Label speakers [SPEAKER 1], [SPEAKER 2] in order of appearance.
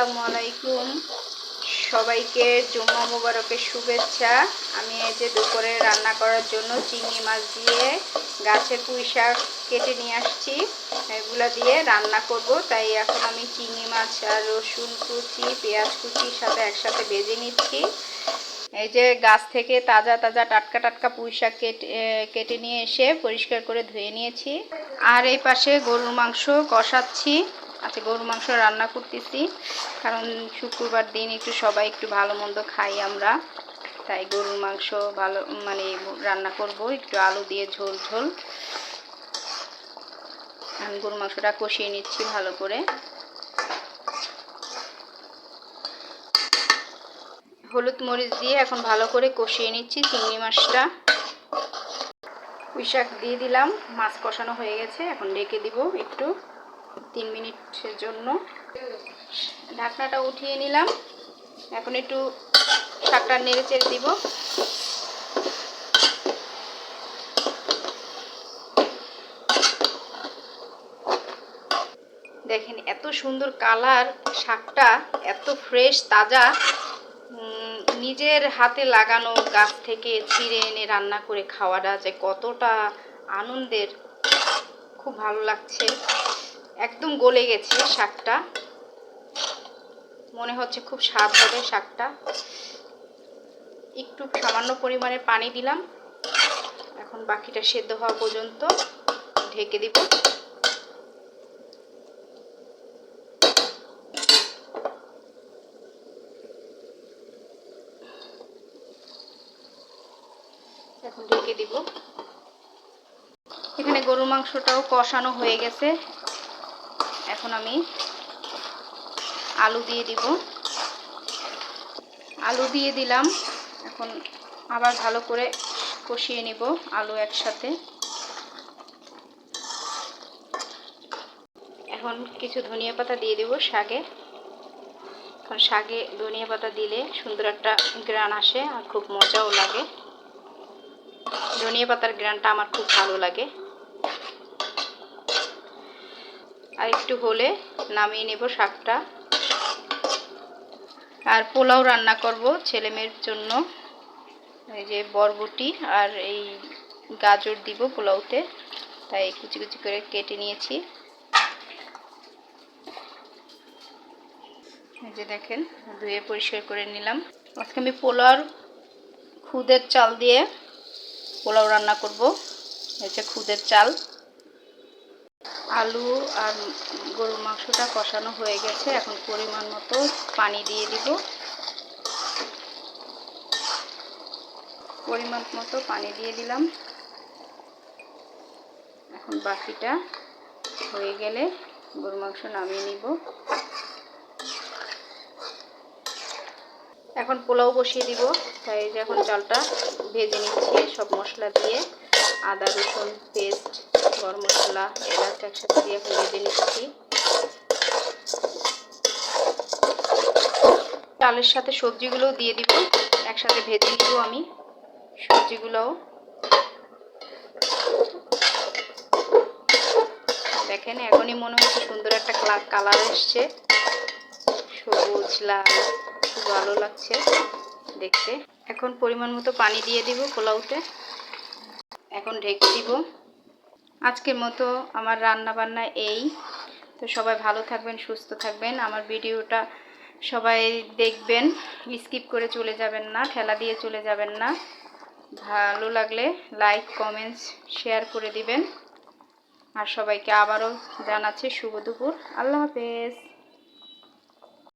[SPEAKER 1] আসসালামু আলাইকুম। সবাইকে জুম্মা মুবারকের শুভেচ্ছা। আমি এই যে দুপুরে রান্না করার জন্য চিংড়ি মাছ দিয়ে গাছের পুঁই শাক কেটে নিয়ে আসছি, এগুলা দিয়ে রান্না করব। তাই এখন আমি চিংড়ি মাছ আর রসুন কুচি পেঁয়াজ কুচির সাথে একসাথে ভেজে নিচ্ছি। এই যে গাছ থেকে তাজা তাজা টাটকা টাটকা পুঁই শাক কেটে নিয়ে এসে পরিষ্কার করে ধুয়ে নিয়েছি। আর এই পাশে গরুর মাংস কষাচ্ছি। আচ্ছা, গরুর মাংস রান্না করতেছি, কারণ শুক্রবার দিন সবাই একটু ভালো মন্দ খাই আমরা, তাই গরুর মাংস রান্না করব একটু আলু দিয়ে ঝোল ঝোল। আমি গরুর মাংসটা কষিয়ে নিচ্ছি ভালো করে। হলুদ মরিচ দিয়ে এখন ভালো করে কষিয়ে নিচ্ছি চিংড়ি মাছটা। পুঁই শাক দিয়ে দিলাম, মাছ কষানো হয়ে গেছে। এখন ঢেকে দিব একটু 3 মিনিটের জন্য। ঢাকনাটা উঠিয়ে নিলাম। এখন একটু শাকটা নেড়ে চেড়ে দিব। দেখেন এত সুন্দর কালার, শাকটা এত ফ্রেশ তাজা, নিজের হাতে লাগানো গাছ থেকে ছিঁড়ে এনে রান্না করে খাওয়াটা যে কতটা আনন্দের, খুব ভালো লাগছে। একদম গলে গেছে শাকটা, মনে হচ্ছে খুব স্বাদ হবে শাকটা। একটু সামান্য পরিমাণে পানি দিলাম। এখন বাকিটা সেদ্ধ হওয়া পর্যন্ত ঢেকে দিব। এখন ঢেকে দিব। এখানে গরুর মাংসটাও কষানো হয়ে গেছে। এখন আমি আলু দিয়ে দিব। আলু দিয়ে দিলাম। এখন আবার ভালো করে কষিয়ে নিব আলু একসাথে। এখন কিছু ধনিয়া পাতা দিয়ে দিব শাকে, কারণ শাকে ধনিয়া পাতা দিলে সুন্দর একটা ঘ্রাণ আসে আর খুব মজাও লাগে। ধনিয়া পাতার ঘ্রাণটা আমার খুব ভালো লাগে। আর একটু হলে নামিয়ে নেব শাকটা। আর পোলাও রান্না করব ছেলে মেয়ের জন্য। এই যে বরবটি আর এই গাজর দিব পোলাওতে, তাই কুচি কুচি করে কেটে নিয়েছি। এই যে দেখেন, ধুয়ে পরিষ্কার করে নিলাম। আজকে আমি পোলাওর খুদের চাল দিয়ে পোলাও রান্না করব। এই যে খুদের চাল। আলু আর গরুর মাংসটা কষানো হয়ে গেছে। এখন পরিমাণ মতো পানি দিয়ে দিব। পরিমাণ মতো পানি দিয়ে দিলাম। এখন বাকিটা হয়ে গেলে গরুর মাংস নামিয়ে নিব। এখন পোলাও বসিয়ে দিব। তাই যে এখন চালটা ভেজে নিচ্ছি সব মশলা দিয়ে, আদা রসুন পেস্ট, গরম মশলা, এলাচ একসাথে দিয়ে ভেজে নিচ্ছি। চালের সাথে সবজিগুলোও দিয়ে দিব, একসাথে ভেজে নিব আমি সবজিগুলোও। দেখেন এখনই মনে হচ্ছে সুন্দর একটা কালার এসছে, সবুজ লাল, খুব ভালো লাগছে দেখতে। এখন পরিমাণ মতো পানি দিয়ে দিব পোলাওতে। এখন ঢেকে দিব। আজকের মতো আমার রান্না বান্না এই। তো সবাই ভালো থাকবেন, সুস্থ থাকবেন। আমার ভিডিওটা সবাই দেখবেন, স্কিপ করে চলে যাবেন না, ঠেলা দিয়ে চলে যাবেন না। ভালো লাগলে লাইক কমেন্টস শেয়ার করে দিবেন। আর সবাইকে আবারও জানাচ্ছি শুভ দুপুর। আল্লাহ হাফেজ।